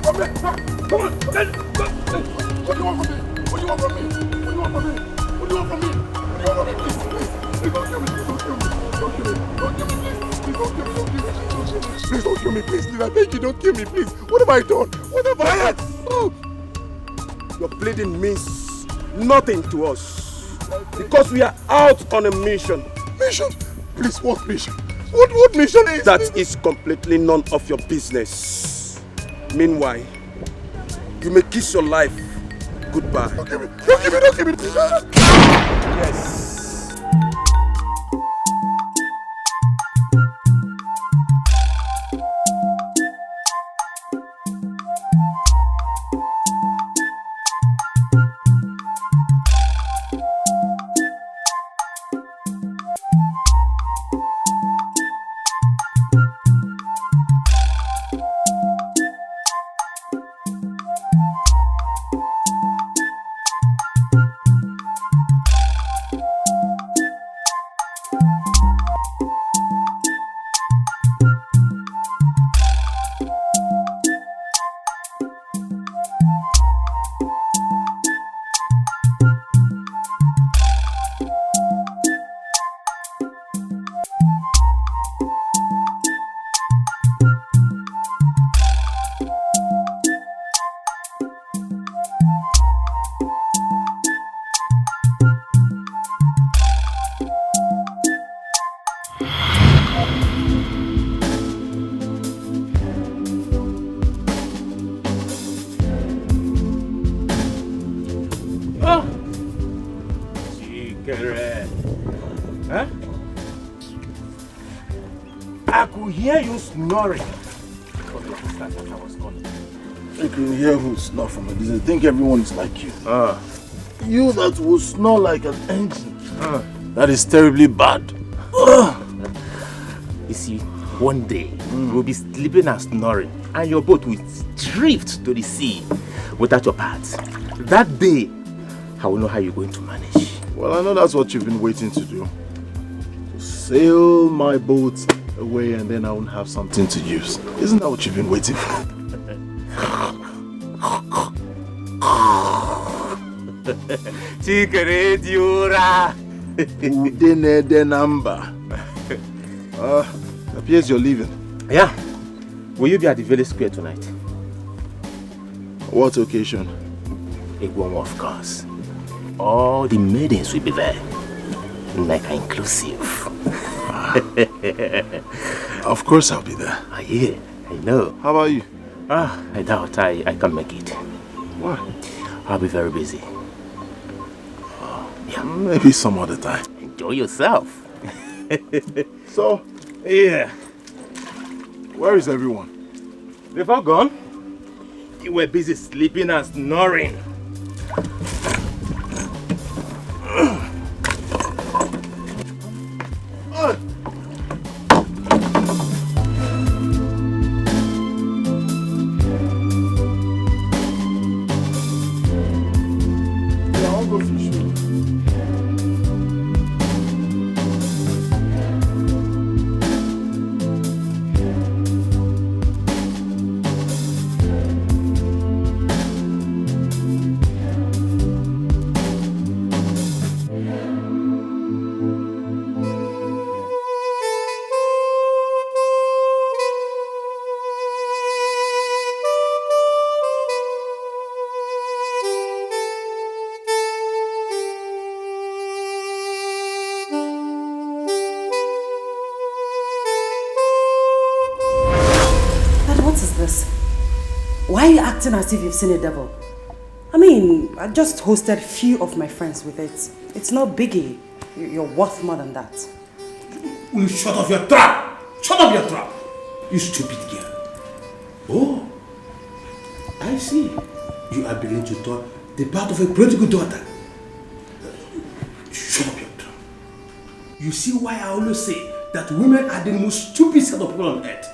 from me? Come on, then. What do you want from me? What do you want from me? What do you want from me? What do you want from me? What do you want from me? Please, please don't kill me. Don't kill me. Don't kill me. Don't kill me, please. Please don't kill me. Don't kill me. Please don't kill me, please. Please, I beg you, don't kill me, please. What have I done? What have I done? Oh. Your pleading means nothing to us. Because we are out on a mission. Mission? Please, what mission? What mission is that? This is completely none of your business. Meanwhile, you may kiss your life goodbye. Don't give me. Don't give me. Don't give me. Yes. Snoring. I can hear who snore from a distance. I think everyone is like you. You that will snore like an engine. That is terribly bad. You see, one day we'll be sleeping and snoring, and your boat will drift to the sea without your parts. That day, I will know how you're going to manage. Well, I know that's what you've been waiting to do. To sail my boat away and then I won't have something to use. Isn't that what you've been waiting for? Chikere diura. Udene de number. Appears you're leaving. Yeah. Will you be at the village square tonight? What occasion? Egwon, of course. All the maidens will be there. Like inclusive. Of course I'll be there. Yeah, I know. How about you? I doubt I can make it. Why? I'll be very busy. Yeah. Maybe some other time. Enjoy yourself. So? Yeah. Where is everyone? They've all gone. You were busy sleeping and snoring. Why are you acting as if you've seen a devil? I mean, I just hosted few of my friends with it. It's not biggie. You're worth more than that. Will you shut off your trap? Shut up your trap! You stupid girl. Oh, I see. You are beginning to talk the part of a pretty good daughter. Shut up your trap. You see why I always say that women are the most stupid set of people on earth.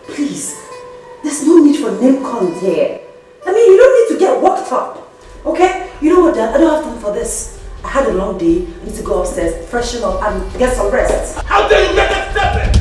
Please, there's no need for name calling here. I mean, you don't need to get worked up. Okay? You know what, Dad? I don't have time for this. I had a long day. I need to go upstairs, freshen up, and get some rest. How dare you make that statement?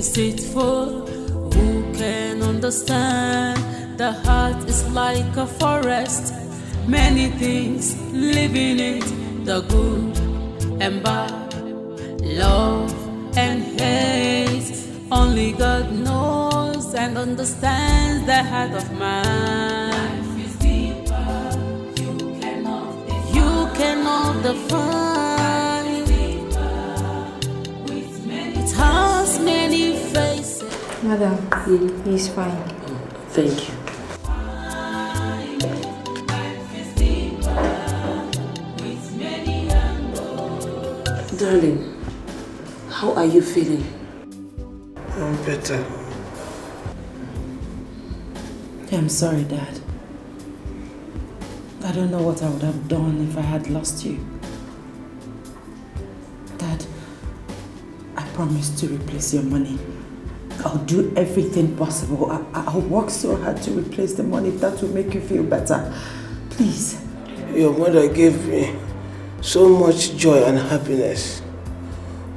deceitful. Who can understand? The heart is like a forest, many things live in it, the good and bad, love and hate. Only God knows and understands the heart of man. Life is deeper, you cannot define. It has many faces. Madam, he's fine. Thank you. Darling, how are you feeling? I'm better. I'm sorry, Dad. I don't know what I would have done if I had lost you. Dad, I promise to replace your money. I'll do everything possible. I'll work so hard to replace the money if that will make you feel better. Please. Your mother gave me so much joy and happiness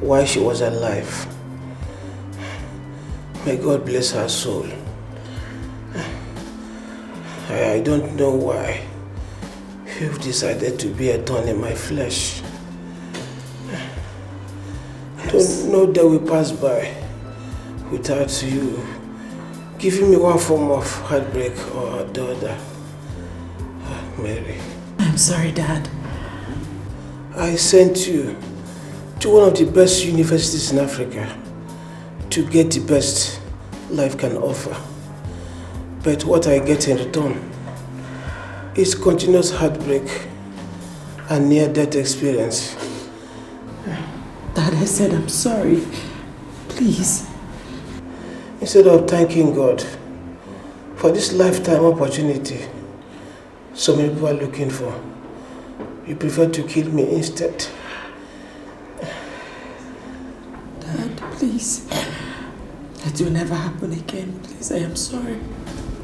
while she was alive. May God bless her soul. I don't know why you've decided to be a thorn in my flesh. Don't know that we pass by without you giving me one form of heartbreak or the other. Mary. I'm sorry, Dad. I sent you to one of the best universities in Africa to get the best life can offer. But what I get in return is continuous heartbreak and near-death experience. Dad, I said I'm sorry. Please. Instead of thanking God for this lifetime opportunity so many people are looking for, you prefer to kill me instead. Dad, please. That will never happen again. Please, I am sorry.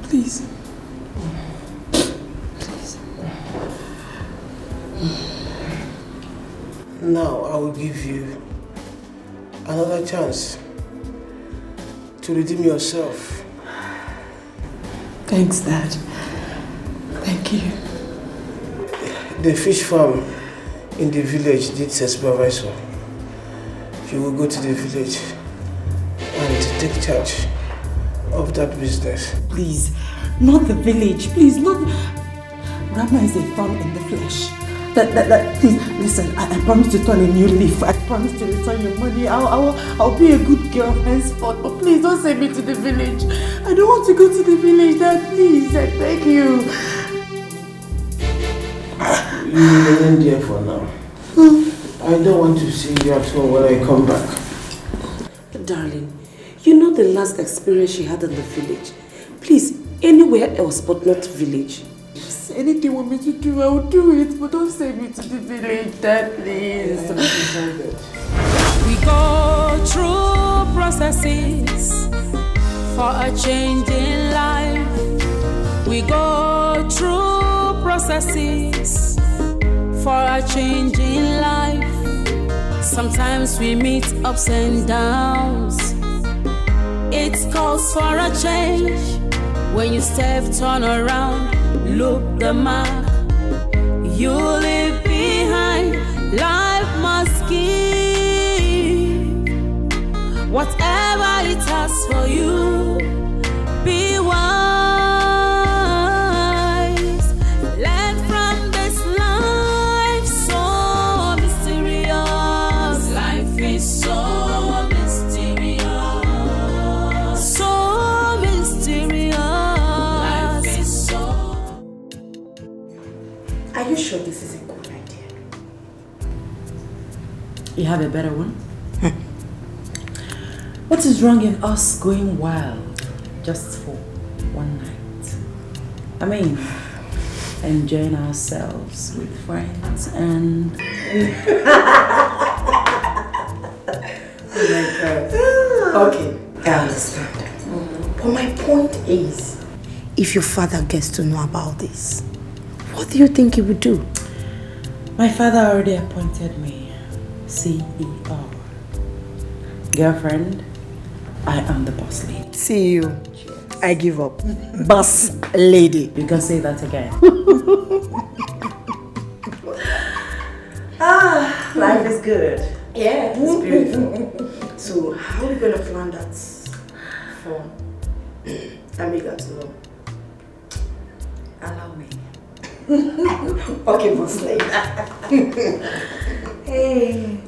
Please. Please. Now I will give you another chance to redeem yourself. Thanks, Dad. Thank you. The fish farm in the village needs a supervisor. You will go to the village and take charge of that business. Please, not the village. Please, not... Grandma is a thorn in the flesh. Please, listen, I promise to turn a new leaf. I promise to return your money. I'll be a good girl henceforth. But please, don't send me to the village. I don't want to go to the village, Dad. Please, I beg you. You remain there for now. I don't want to see you at home when I come back. Darling, you know the last experience she had in the village. Please, anywhere else but not village. Anything you want me to do, I will do it. But don't send me to the village, Dad, please. We go through processes for a change in life. We go through processes for a change in life. Sometimes we meet ups and downs. It calls for a change. When you step, turn around, look the mark you leave behind. Life must give whatever it has for you. Be wise. Learn from this life, so mysterious. Life is so mysterious. So mysterious. Life is so... Are you sure this is a good idea? You have a better one? What is wrong in us going wild just for one night? I mean, enjoying ourselves with friends and... Oh my God. Okay, I understand. But my point is, if your father gets to know about this, what do you think he would do? My father already appointed me CEO. Girlfriend, I am the boss lady. See you. Cheers. I give up. Boss lady. You can say that again. Life is good. Yeah, it's beautiful. So, how are we going to plan that for Amiga to allow me? Okay, boss lady. Hey.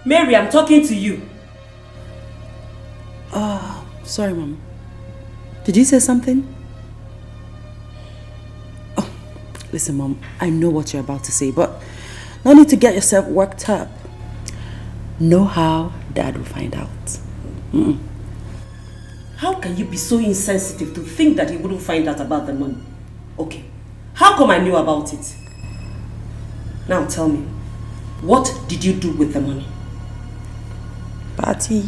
Mary, I'm talking to you. Sorry, Mom. Did you say something? Oh, listen, Mom, I know what you're about to say, but no need to get yourself worked up. Know how Dad will find out. How can you be so insensitive to think that he wouldn't find out about the money? Okay, how come I knew about it? Now tell me, what did you do with the money? Party.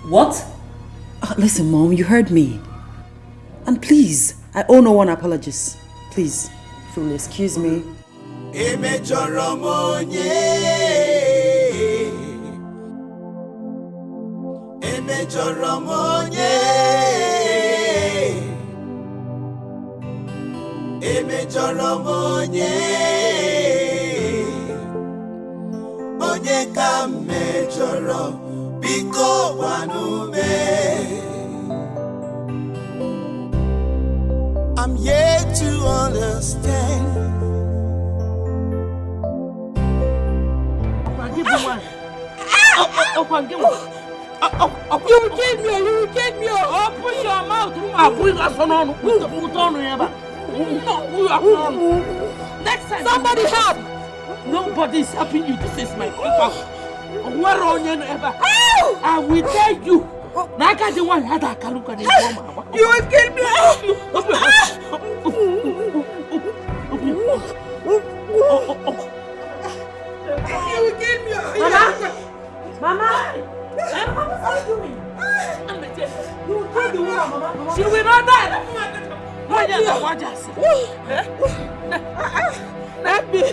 What? Listen, Mom, you heard me. And please, I owe no one apologies. Please, if you'll excuse me. I'm yet to understand. You will kill me! You will kill me! Open your mouth! Next time, somebody help! Nobody is helping you. This is my people. Where are you ever? I will tell you. You will kill me! You will kill me! Mama! What are you doing? You will kill the woman, Mama. She will not die. Let me.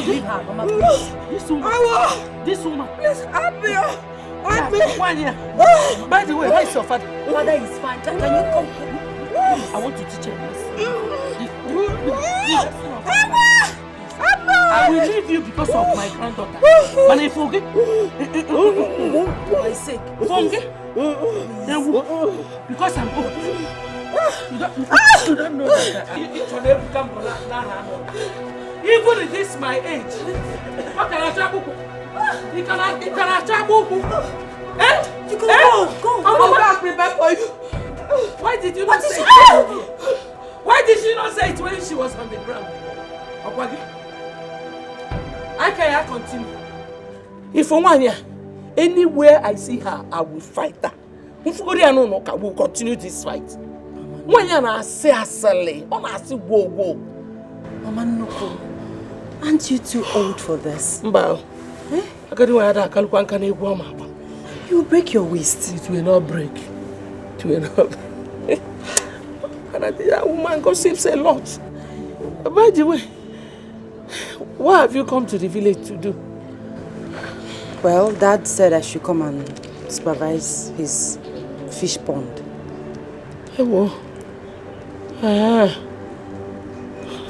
Leave her, Mama, please. This woman. Please, help me. Help me. 1 year. By the way, where is your father? Father is fine. Can you come? I want to teach her this. I will leave you because of my granddaughter. But if you My sake. Because I'm old. You don't know that. It will never come to that. Even at this my age. What can I travel? You cannot travel. Eh? You go. I'm going to prepare for you. Why did you not say it? Why did she not say it when she was on the ground? I can't continue. If for 1 year, anywhere I see her, I will fight her. If we will continue this fight. 1 year I say asale, I say whoa. Mama Noko, aren't you too old for this? Mbao. Eh? You will break your waist. It will not break. It will not. And that woman gossips a lot. By the way, what have you come to the village to do? Well, Dad said I should come and supervise his fish pond. Hey, whoa.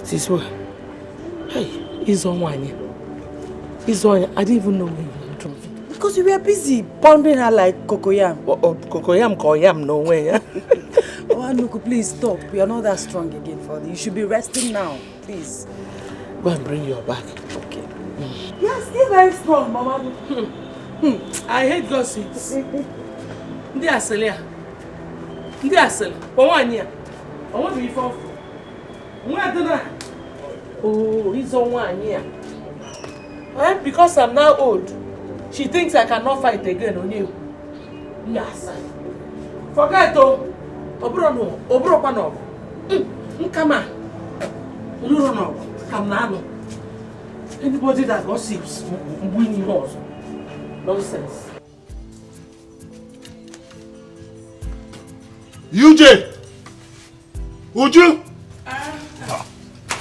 This way. Hey, he's on one here. He's on. I didn't even know where you were from. Because you were busy pounding her like cocoyam. Cocoyam, no way. Oh, Nuku, please stop. We are not that strong again for you. You should be resting now, please. Go and bring your bag. Okay. You are still very strong, Mama. I hate gossips. Ndi asele. For 1 year. I want to be for. Oh, he's on 1 year. Because I'm now old, she thinks I cannot fight again on you. Yes. Forget to. Obro no. Come on. No. Anybody that gossips winning also. Nonsense. UJ! Uju!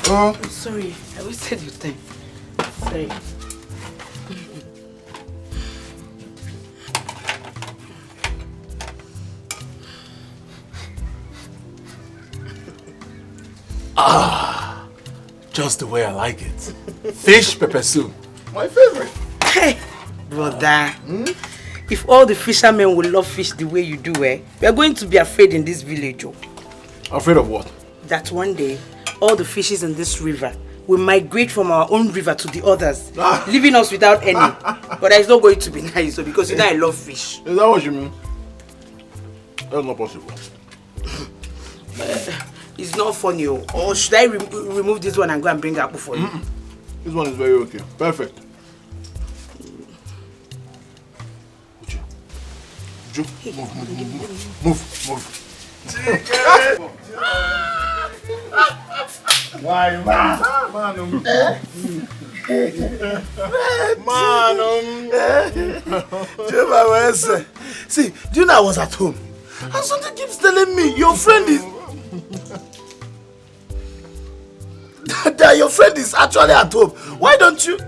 I'm sorry, I wasted your time. Sorry. Just the way I like it. Fish pepper soup. My favorite. Hey, brother. If all the fishermen will love fish the way you do, we are going to be afraid in this village. Afraid of what? That one day, all the fishes in this river will migrate from our own river to the others, leaving us without any. But it's not going to be nice, because you know I love fish. Is that what you mean? That's not possible. It's not funny. Or should I remove this one and go and bring apple for you? This one is very okay. Perfect. Uju, move. Why, man? See, do you know I was at home? And something keeps telling me your friend is... that your friend is actually at home. Why don't you...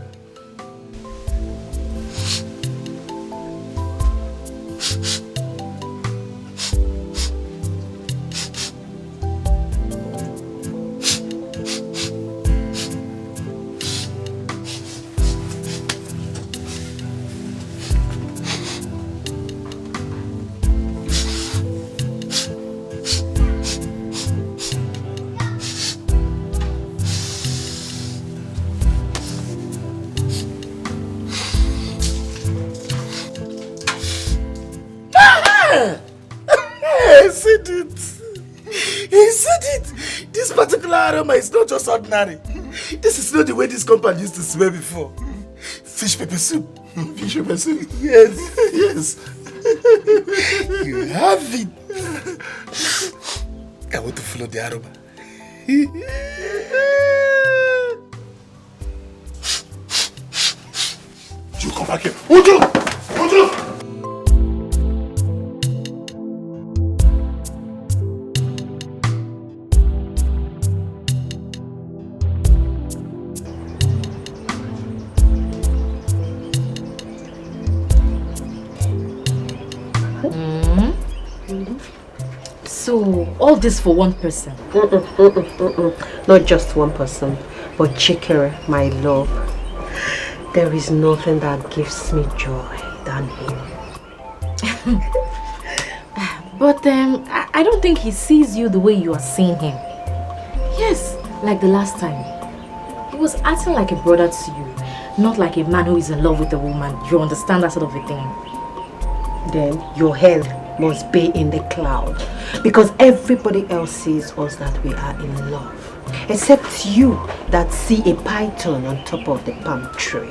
He said it! This particular aroma is not just ordinary. This is not the way this compound used to smell before. Fish pepper soup. Fish pepper soup? Yes. Yes. You have it. I want to follow the aroma. You come back here. Uju! So, all this for one person? Not just one person, but Chikere, my love. There is nothing that gives me joy than him. But I don't think he sees you the way you are seeing him. Yes, like the last time. He was acting like a brother to you, not like a man who is in love with a woman. You understand that sort of a thing? Then your head must be in the cloud, because everybody else sees us that we are in love, except you that see a python on top of the palm tree.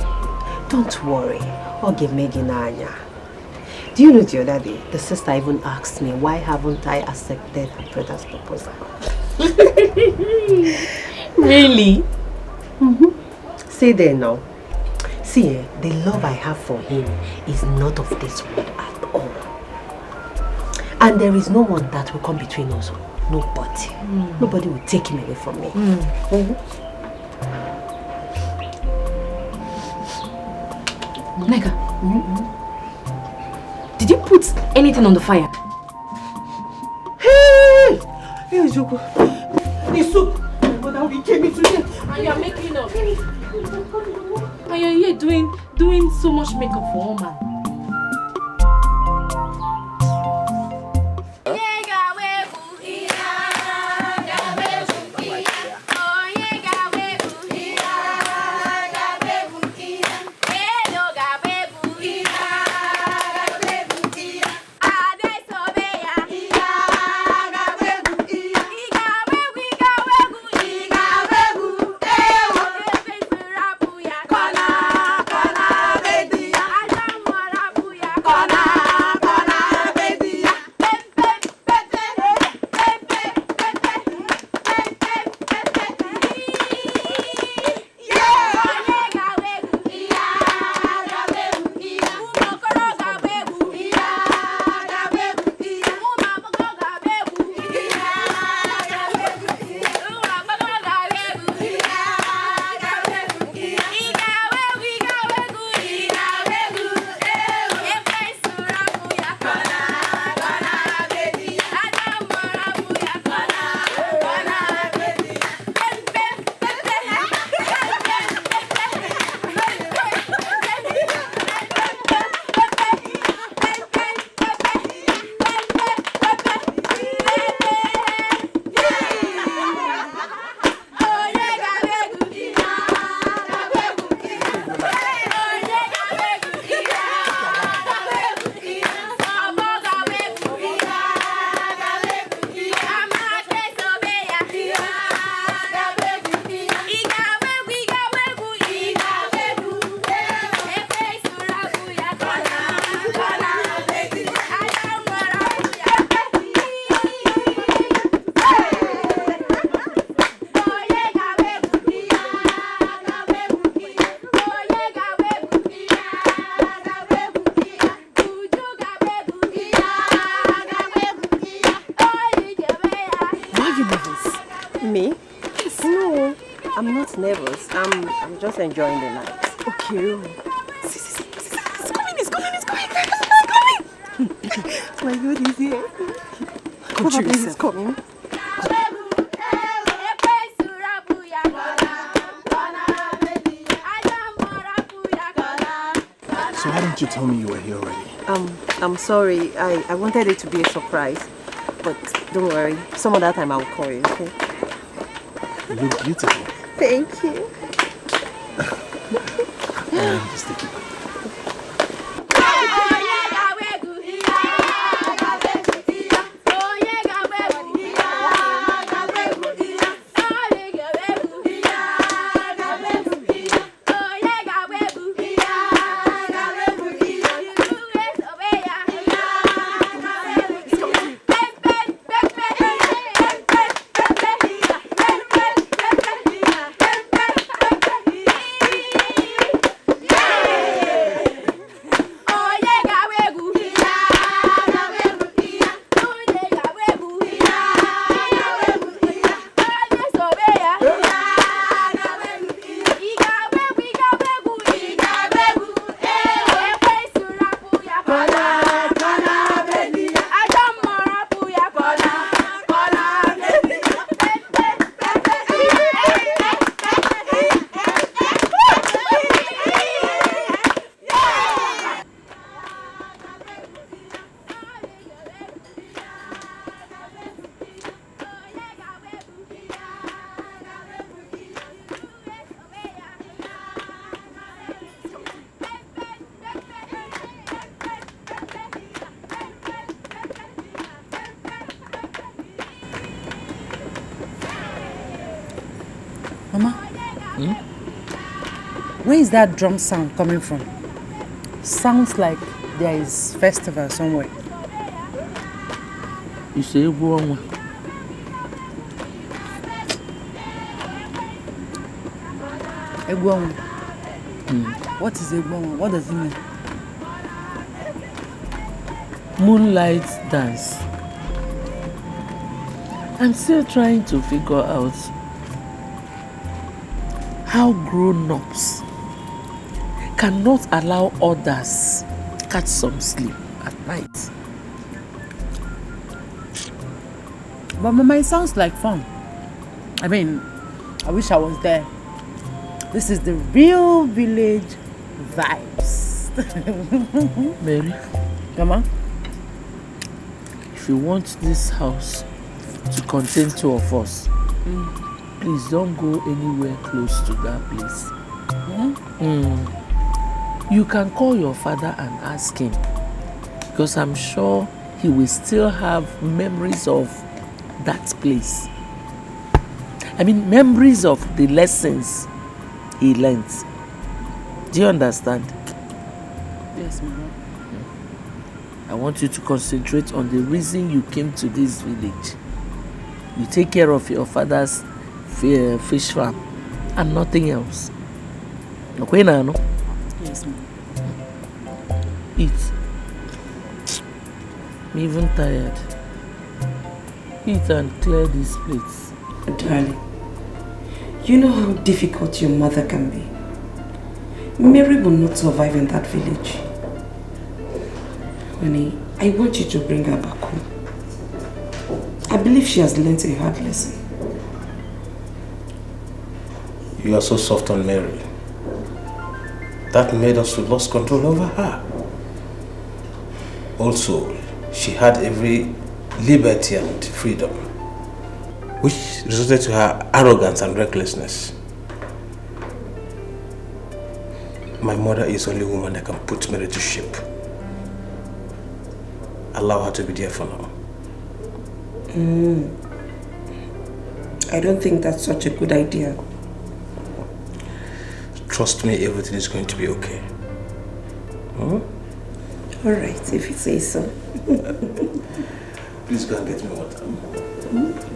Don't worry, Oge Meginanya. Do you know the other day, the sister even asked me why haven't I accepted her brother's proposal? Really? Say there now. See, the love I have for him is not of this world at all. And there is no one that will come between us. Nobody. Nobody will take him away from me. Nega, did you put anything on the fire? Hey! Here's Joko. The soup. But now we came into here. And you are making up. And you're here doing so much makeup for woman. not nervous. I'm just enjoying the night. Okay. It's coming. My God is here. Probably he's coming. So why didn't you tell me you were here already? I'm sorry. I wanted it to be a surprise. But don't worry. Some other time I'll call you, okay? You look beautiful. Thank you. Just take it. Mama, where is that drum sound coming from? Sounds like there is festival somewhere. You say Egwu. Egwu. What is Egwu? What does it mean? Moonlight dance. I'm still trying to figure out how grown-ups cannot allow others catch some sleep at night. But Mama, it sounds like fun. I mean, I wish I was there. This is the real village vibes. Mary, Mama, if you want this house to contain two of us, please don't go anywhere close to that place. You can call your father and ask him, because I'm sure he will still have memories of that place. I mean, memories of the lessons he learned. Do you understand? Yes, Mama. I want you to concentrate on the reason you came to this village. You take care of your father's fish farm and nothing else. Okay, Nano? Yes, Mama. Eat. I'm even tired. Eat and clear these plates. Darling, you know how difficult your mother can be. Mary will not survive in that village. Honey, I want you to bring her back home. I believe she has learned a hard lesson. You are so soft on Mary. That made us to lose control over her. Also, she had every liberty and freedom, which resulted to her arrogance and recklessness. My mother is the only woman that can put Mary to shame. Allow her to be there for now. I don't think that's such a good idea. Trust me, everything is going to be okay. Alright, if you say so. Please go and get me water.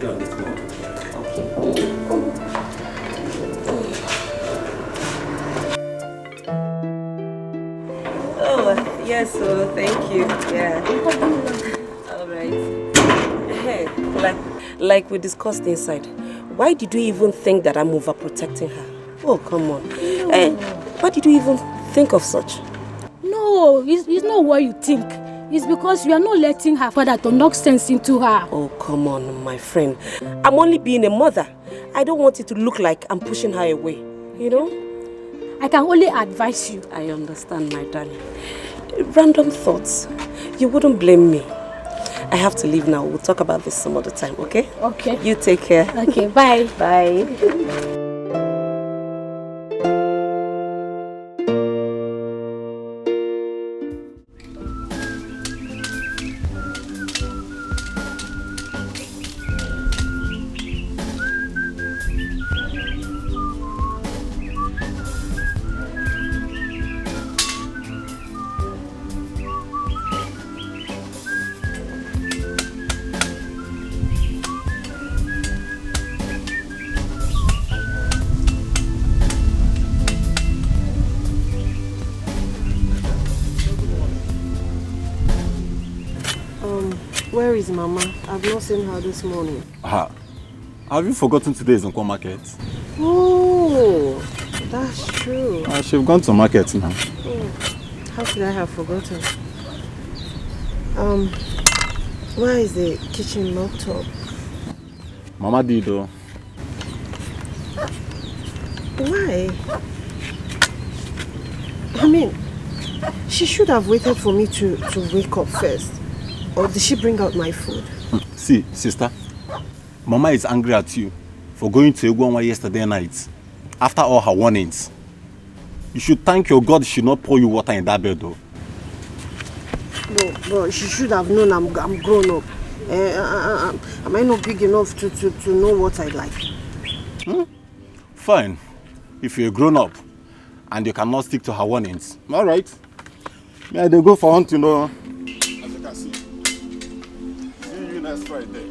Go and get me water. Oh, yes, so thank you. Yeah. Alright. Hey, like we discussed inside, Why did you even think that I'm overprotecting her? Oh, come on. No. Why did you even think of such? No, it's not what you think. It's because you are not letting her father to knock sense into her. Oh, come on, my friend. I'm only being a mother. I don't want it to look like I'm pushing her away, you know? I can only advise you. I understand, my darling. Random thoughts. You wouldn't blame me. I have to leave now. We'll talk about this some other time, okay? Okay. You take care. Okay, bye. Bye. Where is Mama? I've not seen her this morning. Have you forgotten today is Nko market? Oh, that's true. She've gone to market now. How could I have forgotten? Where is the kitchen locked up? Mama did though. Why? I mean, she should have waited for me to wake up first. Or did she bring out my food? See, sister, Mama is angry at you for going to Egwanwa yesterday night. After all her warnings. You should thank your God she not pour you water in that bed though. No, but she should have known I'm grown up. Am I not big enough to know what I like? Fine. If you're grown up and you cannot stick to her warnings. Alright. Yeah, they go for hunt, you know. As you can see. See you next Friday.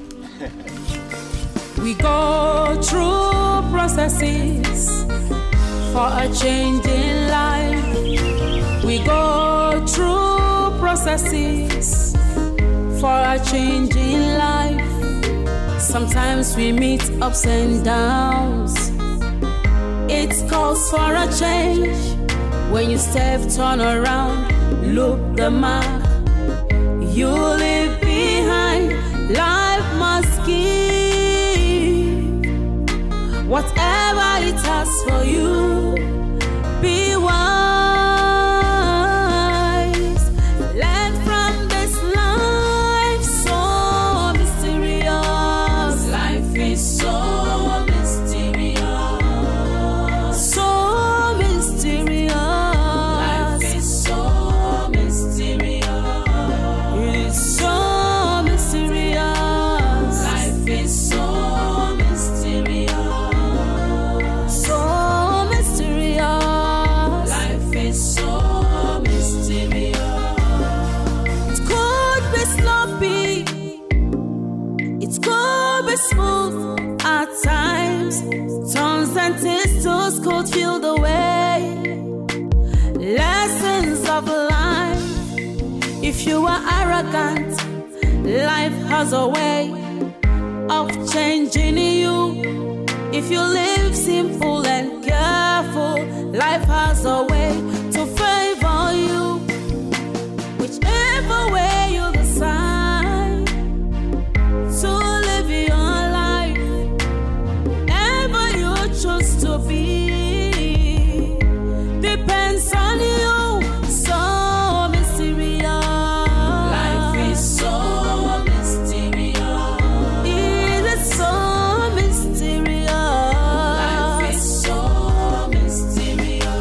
We go through processes for a change in life. We go through processes for a change in life. Sometimes we meet ups and downs. It calls for a change. When you step, turn around, look the mark you leave behind. Life must give whatever it has for you. Be wise. Learn from this life, so mysterious. Life is so mysterious. So mysterious. Life is so mysterious. It is so mysterious. Life is so mysterious. So mysterious. Life is so mysterious. It could be sloppy. It could be smooth at times. Turns and twists could feel the way. Lessons of life. If you are arrogant, life has a way of changing you. If you live simple and careful, life has a way to favor you. Whichever way you decide to live your life, ever you choose to be, depends on you. So mysterious. Life is so mysterious. It is so mysterious. Life is so mysterious.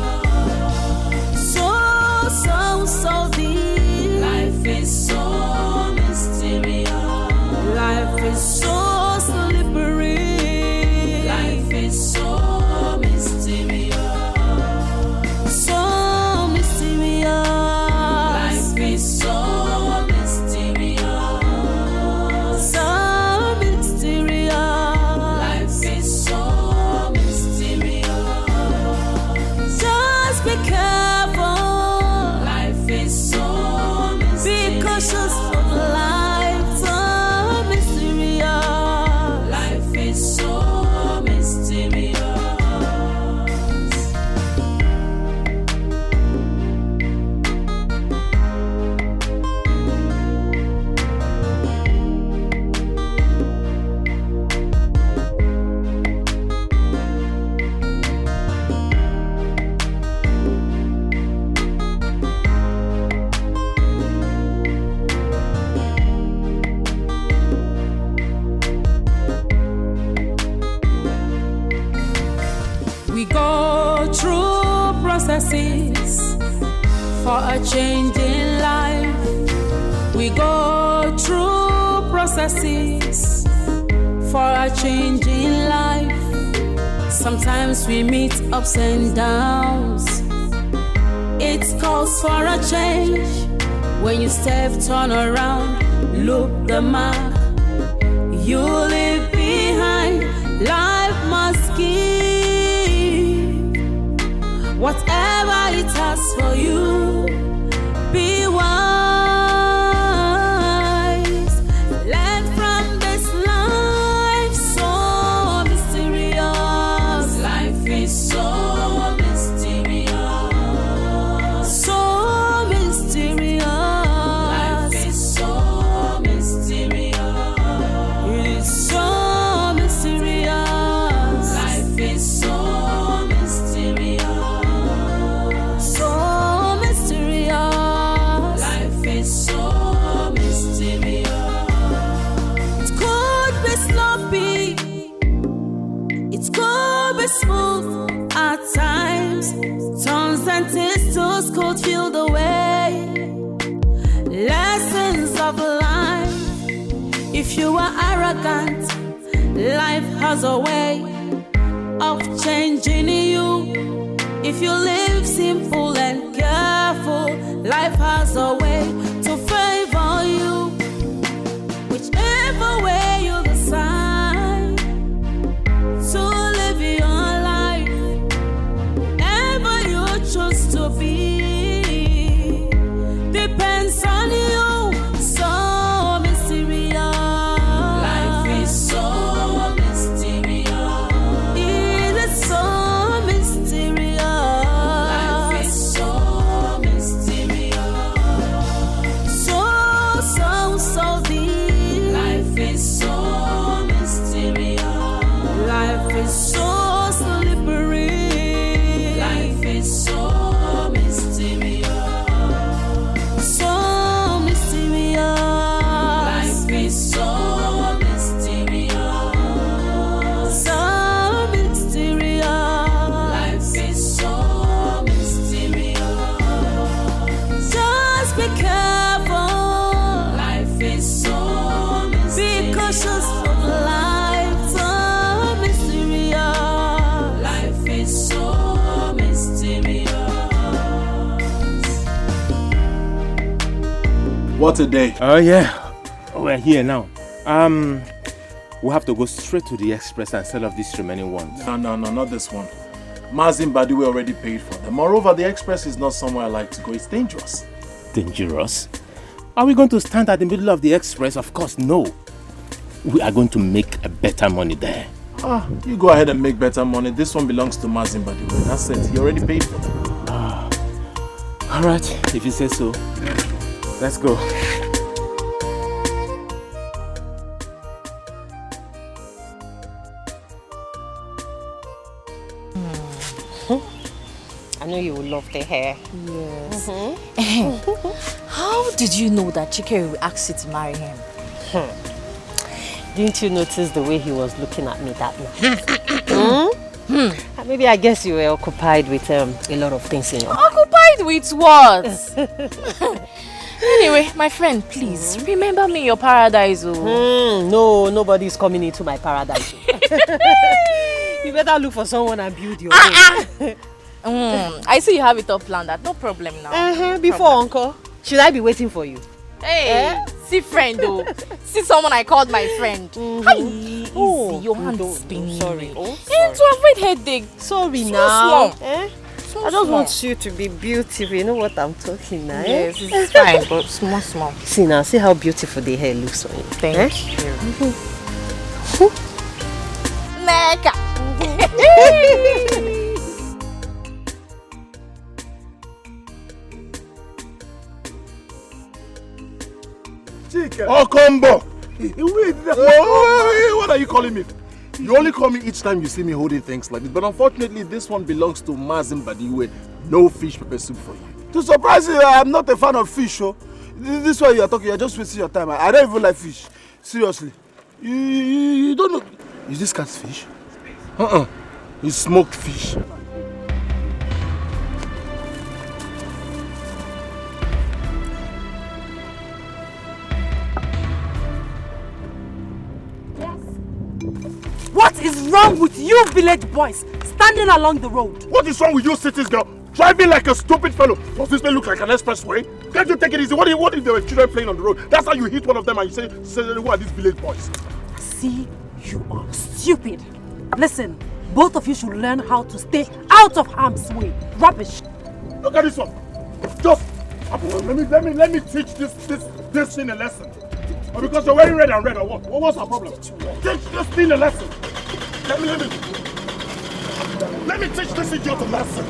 For a change in life, we go through processes. For a change in life, sometimes we meet ups and downs. It calls for a change. When you step, turn around, look the mark you leave behind. Life must give whatever it has for you. Be wise. Learn from this life, so mysterious. Life is so mysterious. So mysterious. Life is so mysterious. It is so mysterious. Life is so mysterious. So mysterious. Life is so mysterious. It could be sloppy. It could be smooth at times. Turns and twists could feel the way. Lessons of life. If you are arrogant, life has a way of changing you. If you live simple and careful, life has a way to favor you. Whichever way you decide to live your life, ever you choose to be, depends on you. So mysterious. Life is so mysterious. It is so mysterious. Life is so mysterious. So deep. Life is so mysterious. Life is so slippery. Life is so mysterious. So mysterious. Life is so mysterious. So mysterious. Life is so mysterious. Just be careful. Life is so mysterious. Be cautious of life. So mysterious. Life is so mysterious. What a day. Oh yeah, we're here now. We'll have to go straight to the express and sell off these remaining ones. No, not this one. Mazin Badiwe already paid for them. Moreover, the express is not somewhere I like to go. It's dangerous. Dangerous? Are we going to stand at the middle of the express? Of course, no. We are going to make a better money there. You go ahead and make better money. This one belongs to Mazin Badiwe. That's it. He already paid for them. All right, if you say so. Let's go. I know you will love the hair. Yes. How did you know that Chike will ask you to marry him? Didn't you notice the way he was looking at me that night? Maybe I guess you were occupied with a lot of things in your mind. Occupied with what? Anyway, my friend, please remember me in your paradise. No, nobody's coming into my paradise. You better look for someone and build your own. I see you have it all planned. That no problem now. Before, uncle, should I be waiting for you? Hey, see friend though. See someone I called my friend. Easy, your hand is spinning. Sorry. To avoid headache. Sorry small. I just want you to be beautiful. You know what I'm talking now? Yes, it's fine, but small. See now, see how beautiful the hair looks on you. Thank you. Mega. Oh, combo! What are you calling me? You only call me each time you see me holding things like this. But unfortunately, this one belongs to Mazin Badiwe. No fish pepper soup for you. To surprise you, I'm not a fan of fish. Oh. This way you are talking, you're just wasting your time. I don't even like fish. Seriously. You don't know. Is this cat's fish? It's smoked fish. What is wrong with you village boys standing along the road? What is wrong with you cities girl? Driving like a stupid fellow. Does this place look like an expressway? Can't you take it easy? What if there were children playing on the road? That's how you hit one of them and you say who are these village boys? See, you are stupid. Listen, both of you should learn how to stay out of harm's way. Rubbish. Look at this one. Just let me teach this thing a lesson. Or because you're wearing red and red or what? What's our problem? Teach this thing a lesson. Let me teach this idiot a lesson.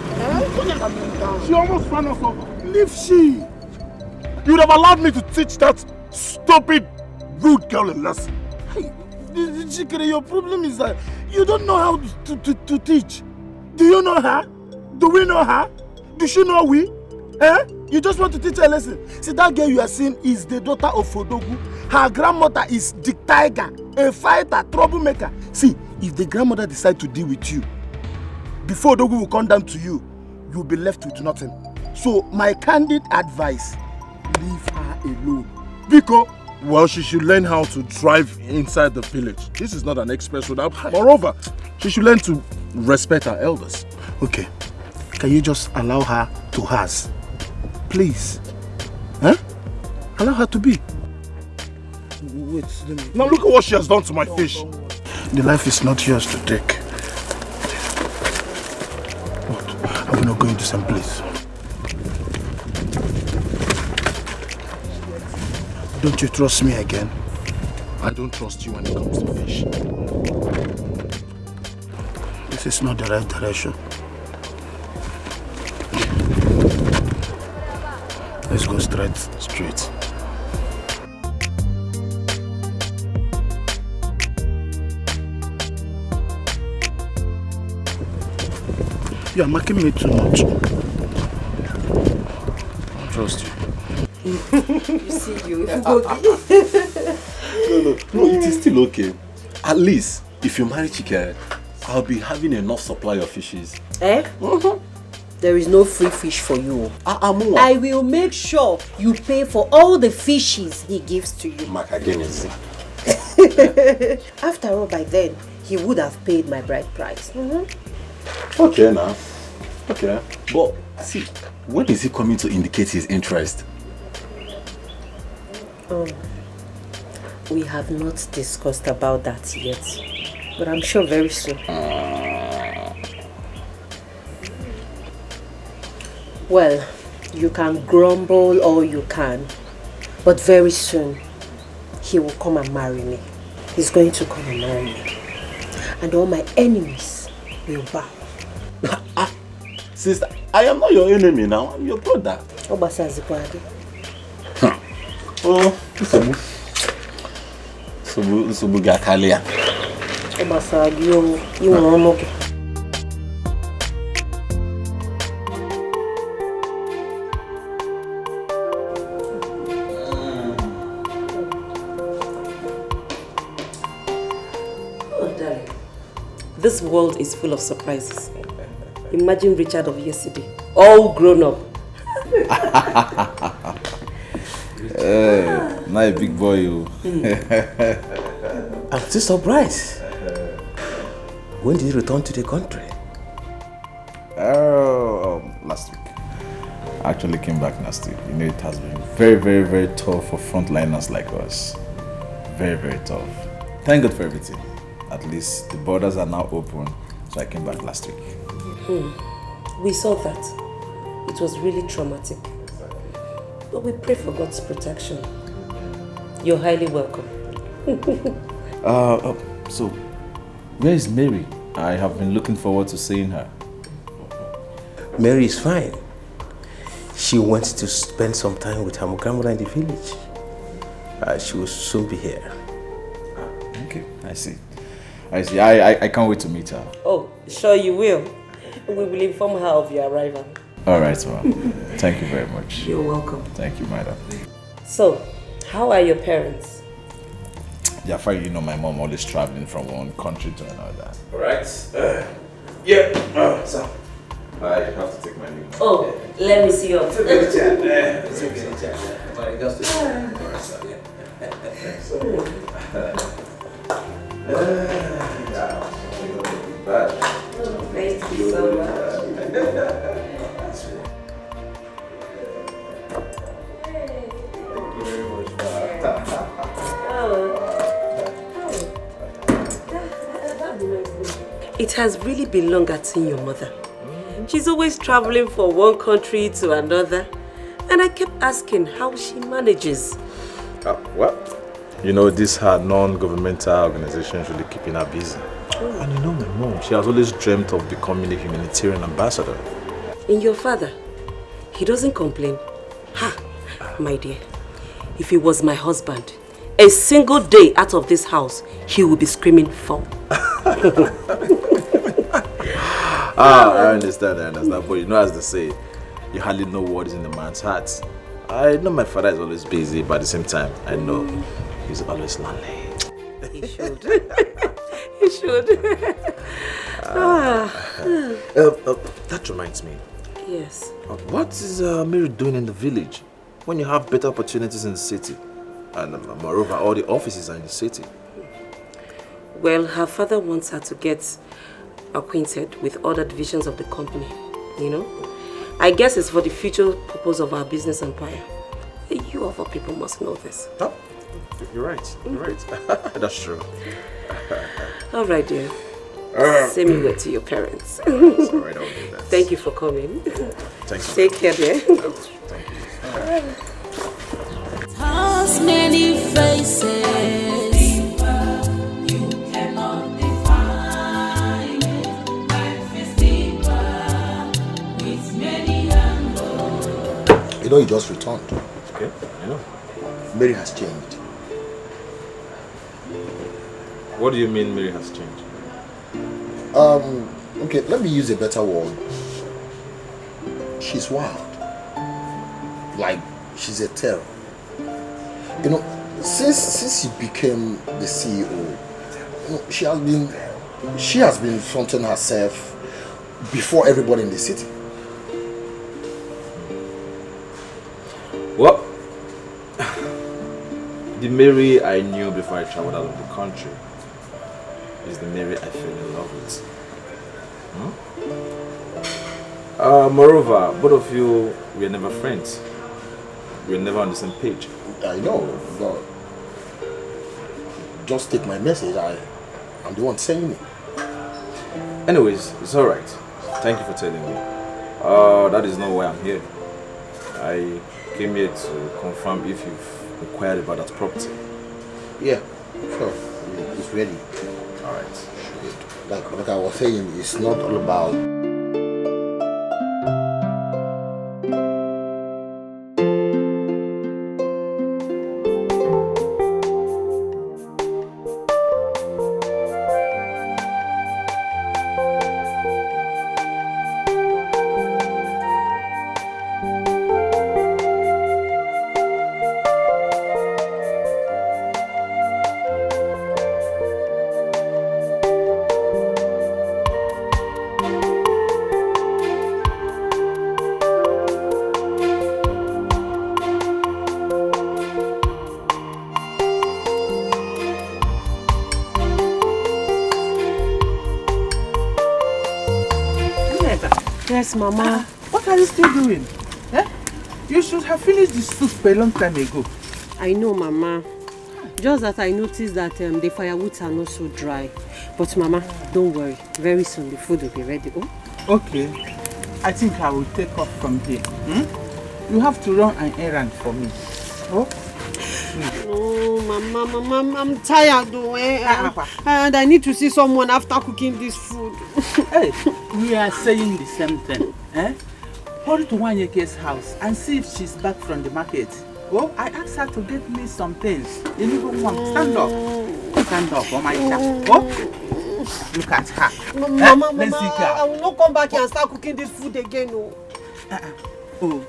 She almost ran us over. Leave she. You would have allowed me to teach that stupid, rude girl a lesson. Hey, Chikere, your problem is that you don't know how to teach. Do you know her? Do we know her? Does she know we? Eh? You just want to teach her a lesson. See, that girl you are seeing is the daughter of Fodogu. Her grandmother is the tiger, a fighter, troublemaker. See, if the grandmother decides to deal with you, before Fodogu will come down to you, you'll be left with nothing. So, my candid advice, leave her alone. Because, well, she should learn how to drive inside the village. This is not an express road. Moreover, she should learn to respect her elders. Okay. Can you just allow her to hers? Please. Huh? Allow her to be. Wait, now look at what she has done to my fish. The life is not yours to take. What? Are we not going to some place? Don't you trust me again? I don't trust you when it comes to fish. This is not the right direction. Let's go straight. You are making me too much. I trust you. You see, you No, it is still okay. At least, if you marry Chike, I'll be having enough supply of fishes. Eh? There is no free fish for you. I will make sure you pay for all the fishes he gives to you. After all, by then, he would have paid my bride price. Okay now. Okay. But see, when is he coming to indicate his interest? We have not discussed about that yet. But I'm sure very soon. Well, you can grumble all you can, but very soon he will come and marry me. He's going to come and marry me. And all my enemies will bow. Sister, I am not your enemy now, I'm your brother. Subu Gakalia. This world is full of surprises. Imagine Richard of yesterday, all grown up. Not a big boy, you. I'm still surprised. When did you return to the country? Last week. I actually came back last week. You know, it has been very, very, very tough for frontliners like us. Very, very tough. Thank God for everything. At least the borders are now open, so I came back last week. We saw that. It was really traumatic. But we pray for God's protection. You're highly welcome. So, where is Mary? I have been looking forward to seeing her. Mary is fine. She wants to spend some time with her grandmother in the village. She will soon be here. Okay, I see. I can't wait to meet her. Oh, sure you will. We will inform her of your arrival. Alright, well, thank you very much. You're welcome. Thank you, madam. So, how are your parents? Yeah, fine. You know my mom always traveling from one country to another. Alright. So, I have to take my leave. Oh, let me see your... bad. Thank you so much. It has really been long at seeing your mother. She's always traveling from one country to another. And I kept asking how she manages. Well, you know, these are non-governmental organizations really keeping her busy. And you know my mom, she has always dreamt of becoming a humanitarian ambassador. And your father, he doesn't complain. Ha, my dear, if he was my husband, a single day out of this house, he would be screaming for. I understand. But you know, as they say, you hardly know what is in the man's heart. I know my father is always busy, but at the same time, I know he's always lonely. He should. He should. That reminds me. Yes. What is Mary doing in the village when you have better opportunities in the city? And moreover, all the offices are in the city. Well, her father wants her to get acquainted with other divisions of the company, you know. I guess it's for the future purpose of our business empire. You of all people must know this. Oh, you're right. You're right. That's true. All right, dear. Send me word to your parents. It's all right, I'll do that. Thank you for coming. Thanks. Take care, dear. Thank you. Has many faces. You know, he just returned. Okay, I know. Mary has changed. What do you mean Mary has changed? Okay, let me use a better word. She's wild. Like, she's a terror. You know, since she became the CEO, you know, she has been fronting herself before everybody in the city. Well, the Mary I knew before I traveled out of the country is the Mary I fell in love with. Moreover, both of you were never friends. We were never on the same page. I know, but just take my message. I'm the one saying it. Anyways, it's alright. Thank you for telling me. That is not why I'm here. I came here to confirm if you've inquired about that property. Yeah, sure. It's ready. Alright. Like I was saying, it's not all about... Yes, Mama. What are you still doing? Eh? You should have finished the soup a long time ago. I know, Mama. Just that I noticed that the firewoods are not so dry. But Mama, don't worry. Very soon the food will be ready. Oh? Okay. I think I will take off from here. You have to run an errand for me. Oh? Oh, Mama, I'm tired though. And I need to see someone after cooking this food. Hey, we are saying the same thing. Eh? Hurry to Wanyeke's house and see if she's back from the market. Oh, I asked her to get me some things. You need to stand up. Stand up, oh my God. Oh, look at her. Mama, I will not come back here and start cooking this food again. Oh, oh,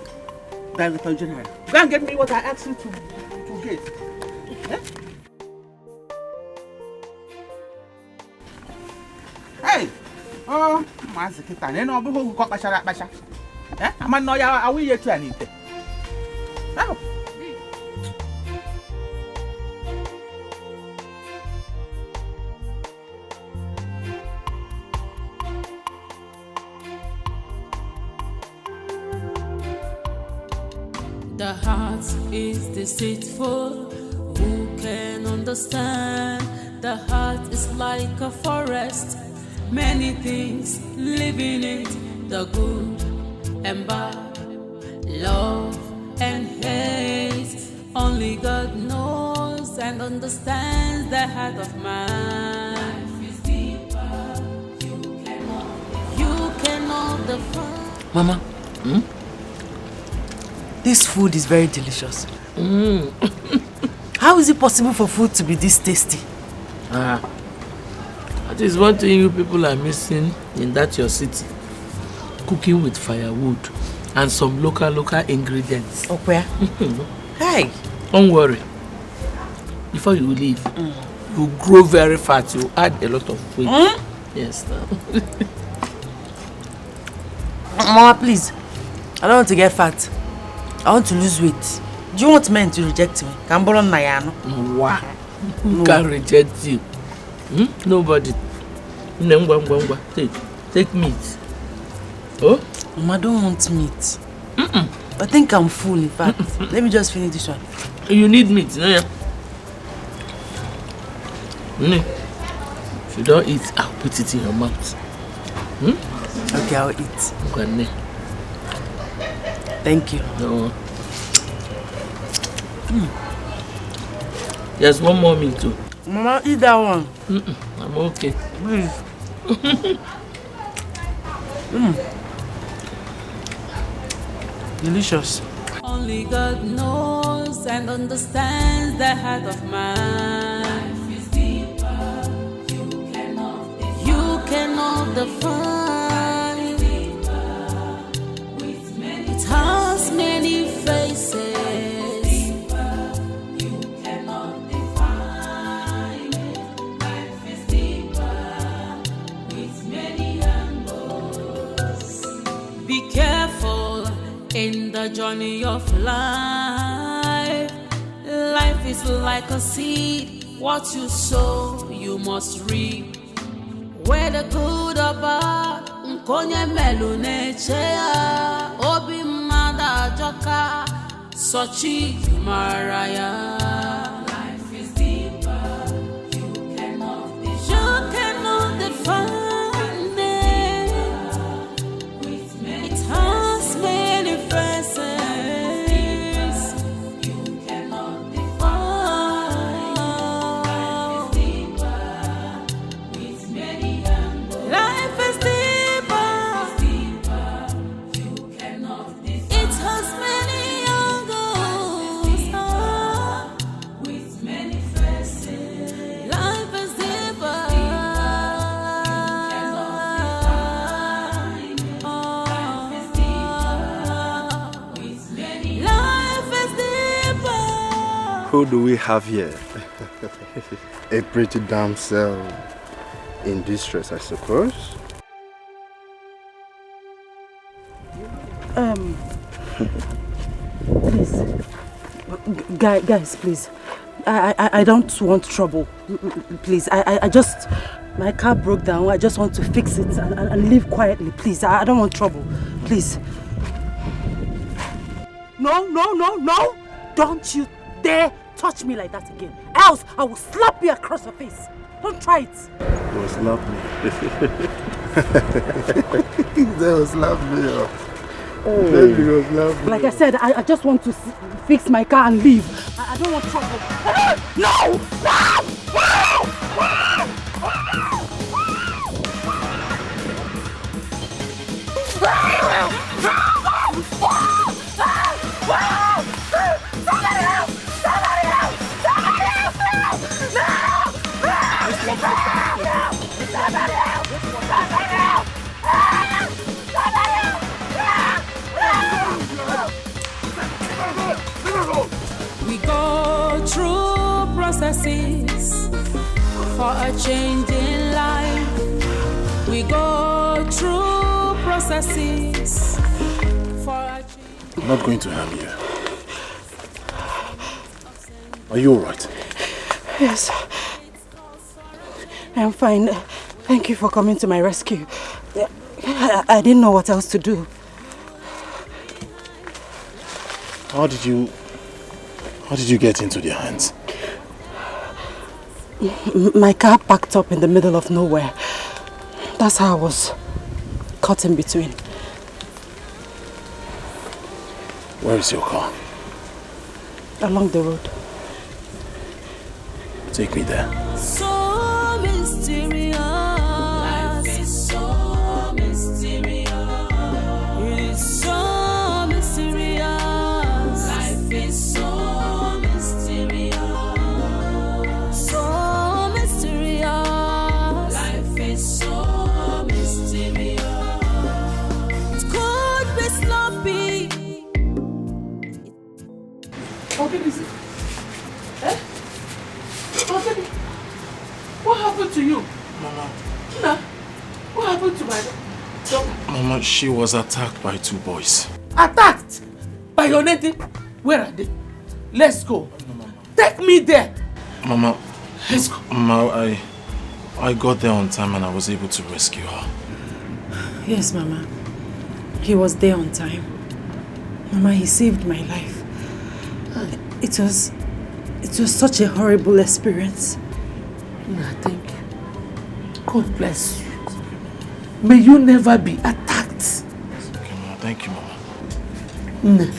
Director General, go and get me what I asked you to get. Eh? Hey! Oh, Mazikita, you know who got Basha? Eh? I'm not know are we yet to anything? Now. The heart is deceitful. Who can understand? The heart is like a forest. Many things live in it. The good and bad, love and hate. Only God knows and understands the heart of man. You cannot define. Mama, this food is very delicious. How is it possible for food to be this tasty? That is one thing you people are missing in that your city. Cooking with firewood and some local ingredients. Okay. Hey. Don't worry. Before you leave, you grow very fat. You add a lot of weight. Yes. Mama, please. I don't want to get fat. I want to lose weight. Do you want men to reject me? Can borrow Nayano? Wow. Who can reject you? Nobody. Take meat. Oh? Mama, I don't want meat. I think I'm full, in fact. Let me just finish this one. You need meat, no? If you don't eat, I'll put it in your mouth. Okay, I'll eat. Okay. Thank you. No. There's one more meat too. Mama, eat that one. I'm okay. Please. Delicious. Only God knows and understands the heart of man. You cannot define. It has many faces. Be careful in the journey of life. Life is like a seed. What you sow, you must reap. Whether good or bad, nkonye melune chea. Obi mada joka, sochi maraya. Life is deeper. You cannot define. Who do we have here? A pretty damsel in distress, I suppose. Please. Guys, please. I don't want trouble. Please, I just... My car broke down. I just want to fix it and leave quietly. Please, I don't want trouble. Please. No. Don't you dare touch me like that again. Else, I will slap you across your face. Don't try it. Don't slap me. Don't slap me. Like I said, I just want to fix my car and leave. I don't want trouble. No! We go through processes for a change in life. We go through processes for a change. I'm not going to harm you. Are you alright? Yes. I'm fine. Thank you for coming to my rescue. I didn't know what else to do. How did you get into their hands? My car packed up in the middle of nowhere. That's how I was caught in between. Where is your car? Along the road. Take me there. So mysterious. Life is so mysterious. It is so mysterious. Life is so mysterious. So mysterious. Life is so mysterious. It could be sloppy. Okay, this is. Eh? Okay. What happened to you? Mama. Tina, what happened to my daughter? Mama, she was attacked by 2 boys. Attacked by your native? Where are they? Let's go. Take me there. Mama. Let's go. Mama, I got there on time and I was able to rescue her. Yes, Mama. He was there on time. Mama, he saved my life. It was such a horrible experience. Thank you. God bless you. May you never be attacked. Okay, Mama. Thank you, Mama.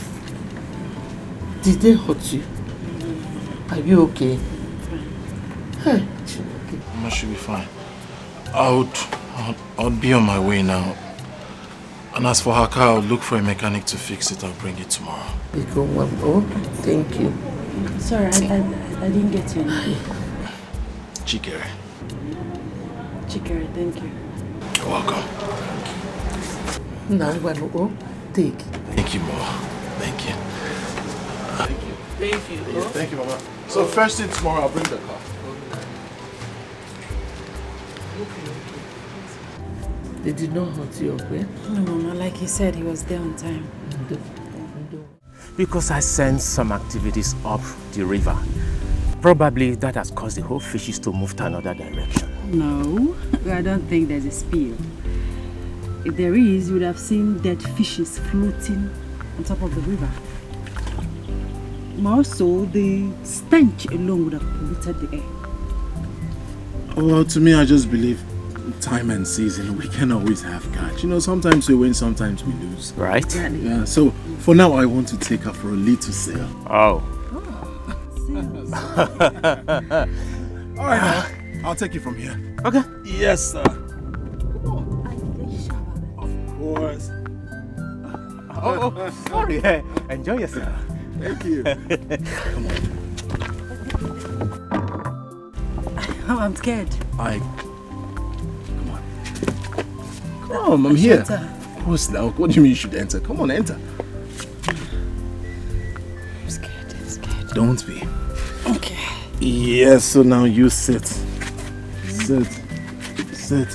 Did they hurt you? Are you okay? Hey. Mama should be fine. I'll be on my way now. And as for her car, I'll look for a mechanic to fix it. I'll bring it tomorrow. Oh, thank you. Sorry, I didn't get your name. Chikere. Chikere, thank you. You're welcome. Now, take. Thank you, Mama. Thank you. Thank you. Yeah, thank you, Mama. So first thing tomorrow, I'll bring the car. They did not hurt you, okay? No, Mama, like he said, he was there on time. Because I sensed some activities up the river. Probably that has caused the whole fishes to move to another direction. No, I don't think there's a spill. If there is, you would have seen dead fishes floating on top of the river. More so, the stench alone would have polluted the air. Well, to me, I just believe time and season, we can always have catch. You know, sometimes we win, sometimes we lose. Right? Yeah, so for now, I want to take her for a little sail. Oh. All right, now, I'll take you from here. Okay. Yes, sir. Of course. Oh, sorry. Enjoy yourself. Thank you. Come on. Oh, I'm scared. Come, I'm here. Of course now. What do you mean you should enter? Come on, enter. I'm scared. Don't be. Okay. Yes, so now you sit. Sit.